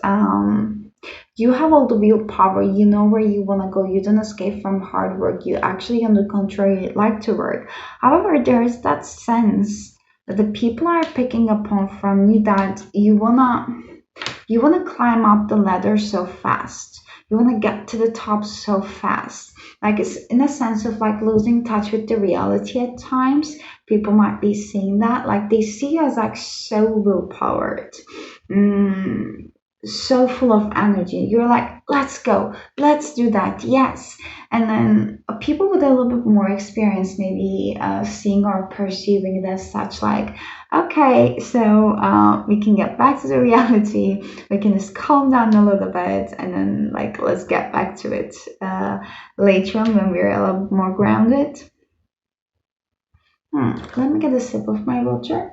you have all the willpower, you know where you want to go, you don't escape from hard work, you actually, on the contrary, like to work. However, there is that sense that the people are picking upon from you that you wanna climb up the ladder so fast. You wanna get to the top so fast. Like it's in a sense of like losing touch with the reality at times. People might be seeing that. Like they see you as like so willpowered. So full of energy. You're like, let's go, let's do that, yes. And then people with a little bit more experience maybe seeing or perceiving it as such, like, okay, so we can get back to the reality, we can just calm down a little bit, and then like let's get back to it later on when we're a little bit more grounded. Let me get a sip of my water.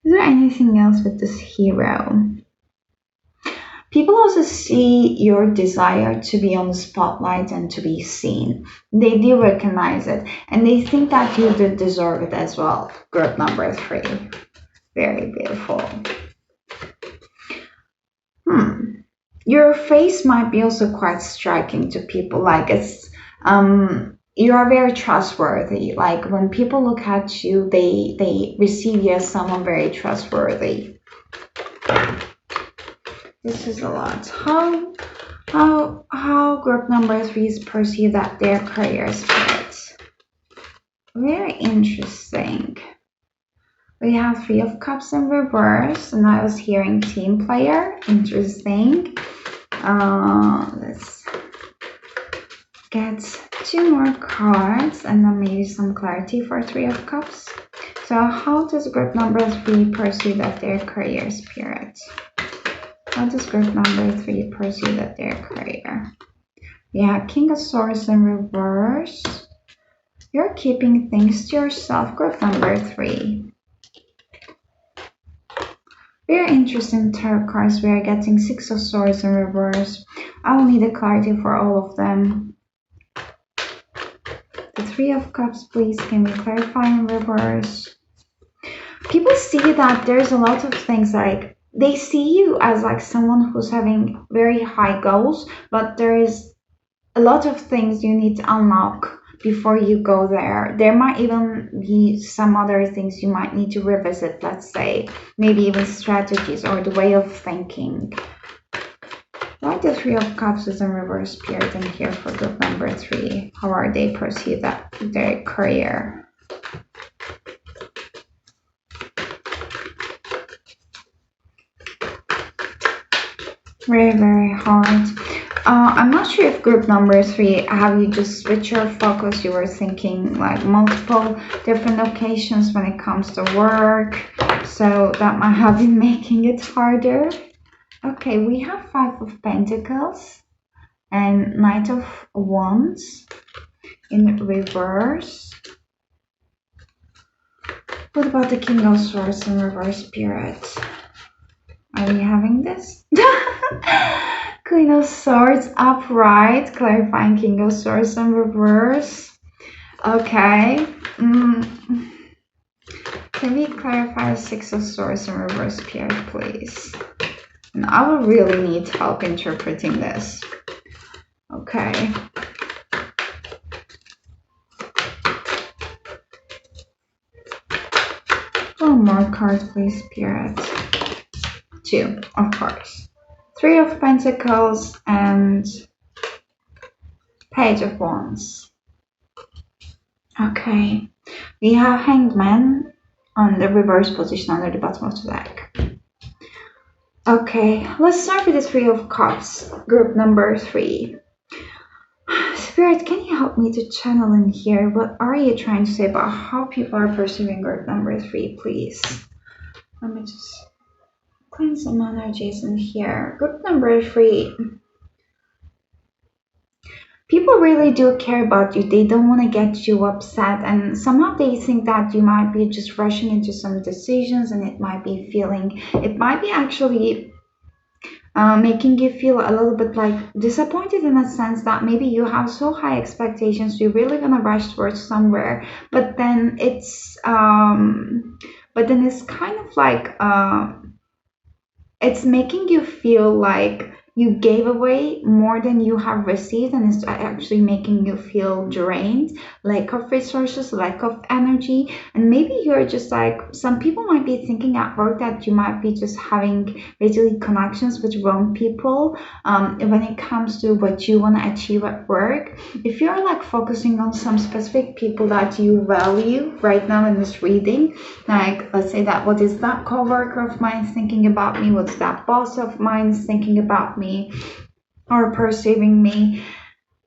Is there anything else with this hero? People also see your desire to be on the spotlight and to be seen. They do recognize it, and they think that you do deserve it as well. Group number 3. Very beautiful. Your face might be also quite striking to people. Like it's you are very trustworthy. Like when people look at you, they receive you as someone very trustworthy. This is a lot. How group number 3s perceive that their career spirit? Very interesting. We have 3 of Cups in reverse, and I was hearing team player. Interesting. Let's get 2 more cards, and then maybe some clarity for 3 of Cups. So how does group number 3 perceive that their career spirit? How does group number 3 perceive that their career? Yeah, King of Swords in reverse. You're keeping things to yourself, group number 3. Very interesting tarot cards. We are getting 6 of Swords in reverse. I will need a clarity for all of them. The 3 of Cups, please. Can we clarify in reverse? People see that there's a lot of things, like they see you as like someone who's having very high goals, but there is a lot of things you need to unlock before you go there. There might even be some other things you might need to revisit, let's say, maybe even strategies or the way of thinking. Why the 3 of Cups is in reverse spirit in here for group number 3? How are they perceive that their career? Very, very hard. I'm not sure if group number 3, have you just switched your focus? You were thinking like multiple different occasions when it comes to work. So that might have been making it harder. Okay, we have 5 of Pentacles and Knight of Wands in reverse. What about the King of Swords in reverse spirit? Are we having this? Queen of Swords upright, clarifying King of Swords in reverse. Okay. Can we clarify 6 of Swords in reverse spirit, please? And I will really need help interpreting this. Okay. One more card, please, Spirit. 2, of course. 3 of Pentacles and Page of Wands. Okay. We have Hanged Man on the reverse position under the bottom of the deck. Okay, let's start with the 3 of Cups, group number 3. Spirit, can you help me to channel in here. What are you trying to say about how people are perceiving group number three, please? Let me just clean some energies in here. Group number three. People really do care about you. They don't want to get you upset, and somehow they think that you might be just rushing into some decisions, and it might be actually making you feel a little bit like disappointed in a sense that maybe you have so high expectations, you're really gonna rush towards somewhere, but then it's kind of like it's making you feel like you gave away more than you have received, and it's actually making you feel drained, lack of resources, lack of energy. And maybe you're just like, some people might be thinking at work that you might be just having basically connections with wrong people when it comes to what you want to achieve at work. If you're like focusing on some specific people that you value right now in this reading, like let's say that what is that coworker of mine thinking about me, what's that boss of mine thinking about me or perceiving me,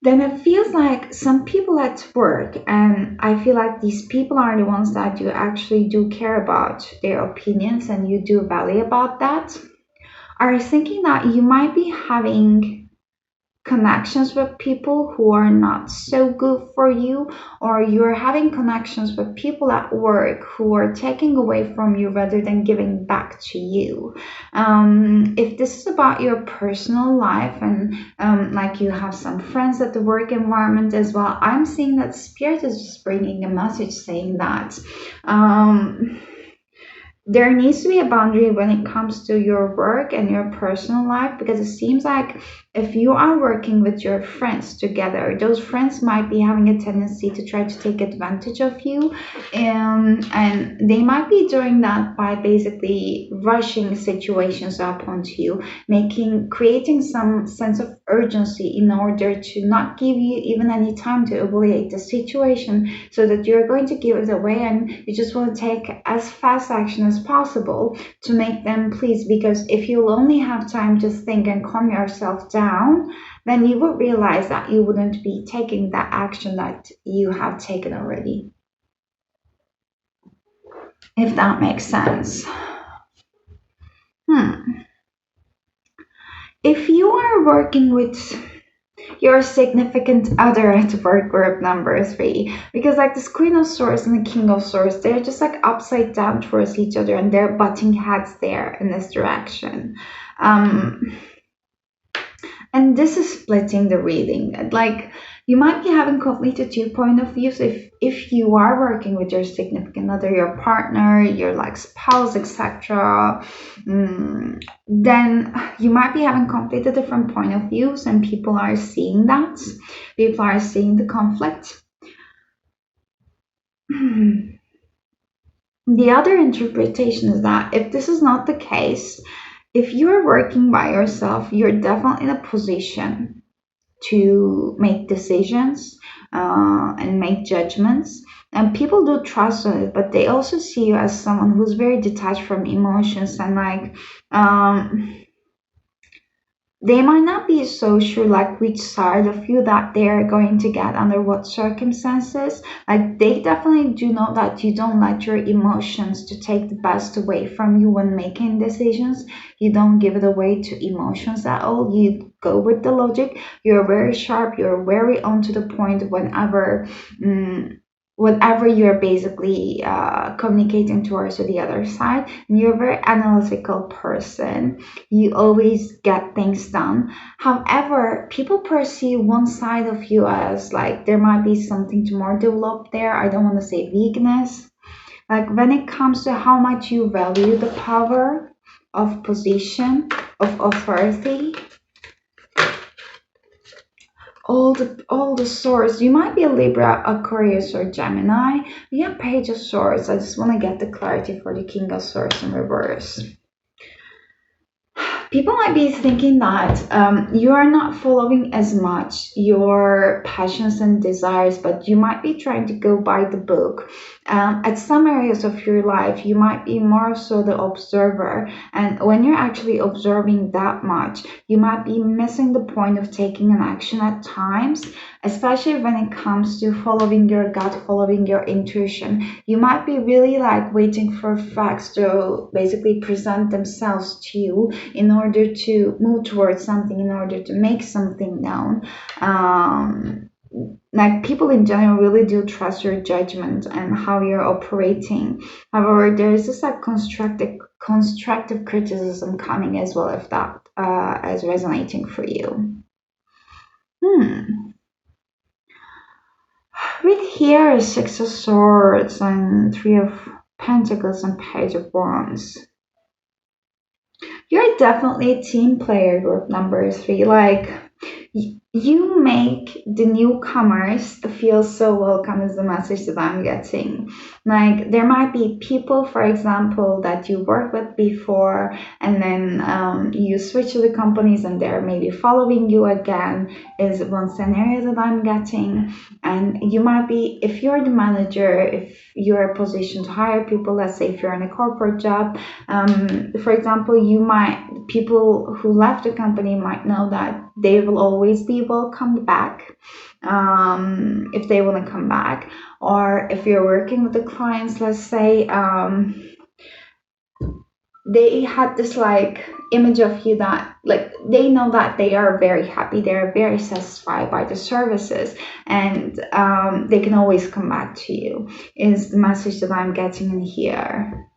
then it feels like some people at work, and I feel like these people are the ones that you actually do care about their opinions and you do value about that, are thinking that you might be having connections with people who are not so good for you, or you're having connections with people at work who are taking away from you rather than giving back to you. If this is about your personal life, and like you have some friends at the work environment as well, I'm seeing that spirit is just bringing a message saying that there needs to be a boundary when it comes to your work and your personal life, because it seems like if you are working with your friends together, those friends might be having a tendency to try to take advantage of you, and they might be doing that by basically rushing situations up onto you, creating some sense of urgency in order to not give you even any time to evaluate the situation, so that you're going to give it away and you just want to take as fast action as possible to make them please. Because if you'll only have time to think and calm yourself down, then you would realize that you wouldn't be taking that action that you have taken already, if that makes sense. If you are working with your significant other at work, group number three, because like this Queen of Swords and the King of Swords, they're just like upside down towards each other and they're butting heads there in this direction. And this is splitting the reading. Like you might be having completely two point of views if you are working with your significant other, your partner, your like spouse, etc. Then you might be having completely different point of views, and people are seeing that. People are seeing the conflict. The other interpretation is that if this is not the case, if you're working by yourself, you're definitely in a position to make decisions and make judgments. And people do trust on it, but they also see you as someone who's very detached from emotions, and like they might not be so sure like which side of you that they're going to get under what circumstances. Like they definitely do know that you don't let your emotions to take the best away from you when making decisions. You don't give it away to emotions at all. You go with the logic. You're very sharp, you're very on to the point whenever whatever you're basically communicating towards to the other side. And you're a very analytical person. You always get things done. However, people perceive one side of you as like there might be something to more develop there. I don't want to say weakness. Like when it comes to how much you value the power of position, of authority, all the swords. You might be a Libra, Aquarius, or Gemini. Yeah, Page of Swords. I just want to get the clarity for the King of Swords in reverse. People might be thinking that you are not following as much your passions and desires, but you might be trying to go by the book. At some areas of your life, you might be more so the observer. And when you're actually observing that much, you might be missing the point of taking an action at times, especially when it comes to following your gut, following your intuition. You might be really like waiting for facts to basically present themselves to you in order to move towards something, in order to make something known. Like people in general really do trust your judgment and how you're operating. However, there is this like constructive criticism coming as well, if that is resonating for you. Hmm. With here, Six of Swords and Three of Pentacles and Page of Wands. You're definitely a team player, group number three. Like, you make the newcomers feel so welcome is the message that I'm getting. Like there might be people, for example, that you worked with before, and then you switch to the companies and they're maybe following you again, is one scenario that I'm getting. And you might be, if you're the manager, if you're in a position to hire people, let's say if you're in a corporate job, for example, people who left the company might know that they will always be welcomed back if they want to come back. Or if you're working with the clients, let's say they had this like image of you that like they know that they are very happy, they're very satisfied by the services, and they can always come back to you, is the message that I'm getting in here.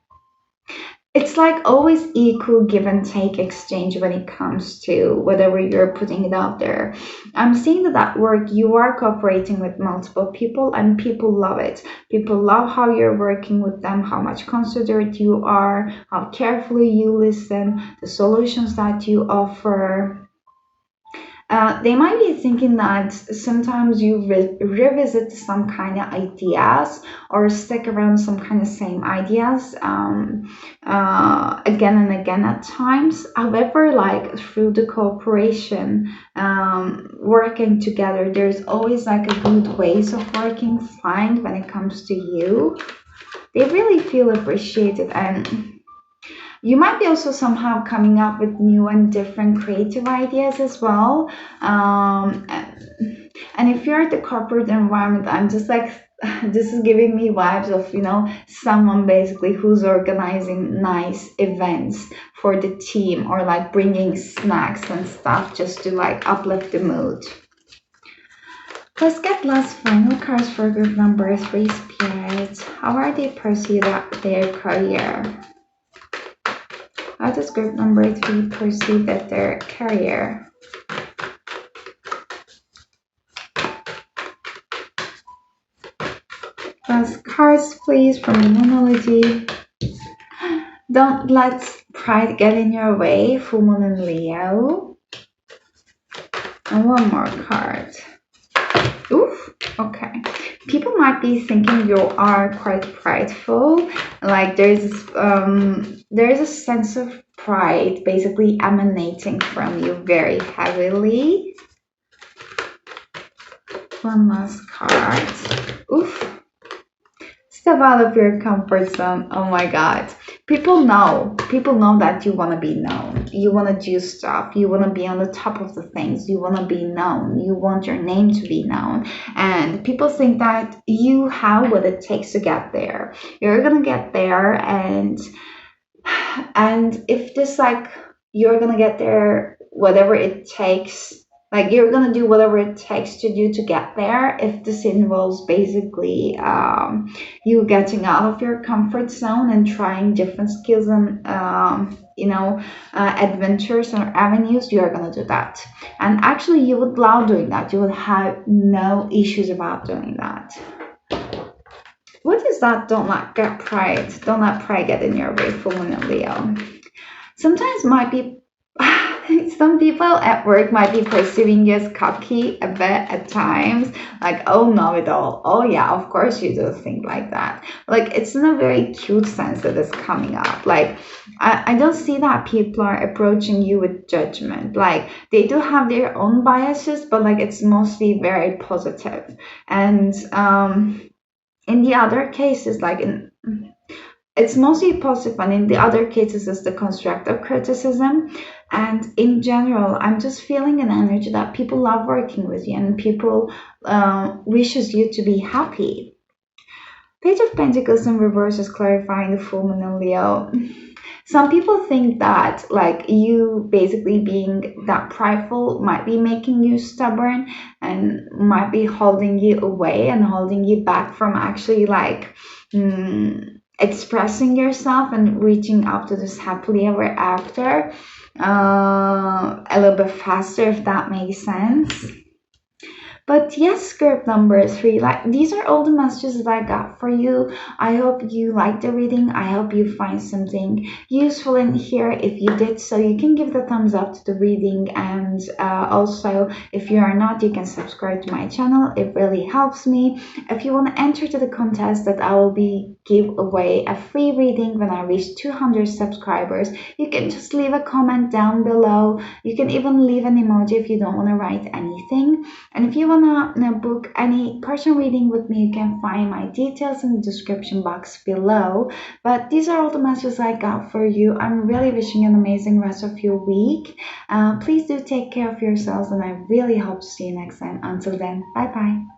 It's like always equal give and take exchange when it comes to whatever you're putting it out there. I'm seeing that at work you are cooperating with multiple people and people love it. People love how you're working with them, how much considerate you are, how carefully you listen, the solutions that you offer. They might be thinking that sometimes you revisit some kind of ideas or stick around some kind of same ideas again and again at times. However, like through the cooperation, working together, there's always like a good ways of working find when it comes to you. They really feel appreciated, and you might be also somehow coming up with new and different creative ideas as well. And if you're at the corporate environment, I'm just like, this is giving me vibes of, someone basically who's organizing nice events for the team, or like bringing snacks and stuff just to like uplift the mood. Let's get last final cards for group number three, Spirit. How are they perceived at their career? How does group number three perceive that their career? Last cards, please, from the Moonology. Don't let pride get in your way, Full Moon and Leo. And one more card. Oof, okay. People might be thinking you are quite prideful. Like there's a sense of pride basically emanating from you very heavily. One last card. Oof. Step out of your comfort zone. Oh my god. People know that you want to be known. You want to do stuff. You want to be on the top of the things. You want to be known. You want your name to be known. And people think that you have what it takes to get there. You're going to get there, and if this like you're going to get there whatever it takes, like you're going to do whatever it takes to do to get there. If this involves basically you getting out of your comfort zone and trying different skills and adventures or avenues, you're going to do that. And actually you would love doing that. You would have no issues about doing that. What is that? Don't let pride get in your way, Full Moon and Leo. Sometimes might be Some people at work might be perceiving you as cocky a bit at times, like, oh, know it all. Oh, yeah, of course you do think like that. Like, it's in a very cute sense that is coming up. Like, I don't see that people are approaching you with judgment. Like, they do have their own biases, but like, it's mostly very positive. And in the other cases, like, it's mostly positive, and in the other cases it's the constructive criticism. And in general, I'm just feeling an energy that people love working with you, and people wishes you to be happy. Page of Pentacles in reverse is clarifying the full moon in Leo. Some people think that like you basically being that prideful might be making you stubborn and might be holding you away and holding you back from actually like expressing yourself and reaching up to this happily ever after a little bit faster, if that makes sense. But yes, script number three, like these are all the messages that I got for you. I hope you liked the reading. I hope you find something useful in here. If you did so, you can give the thumbs up to the reading. And also, if you are not, you can subscribe to my channel. It really helps me. If you want to enter to the contest that I will be give away a free reading when I reach 200 subscribers, you can just leave a comment down below. You can even leave an emoji if you don't want to write anything. And if you want to book any personal reading with me, you can find my details in the description box below. But these are all the messages I got for you. I'm really wishing you an amazing rest of your week. Please do take care of yourselves, and I really hope to see you next time. Until then, bye bye.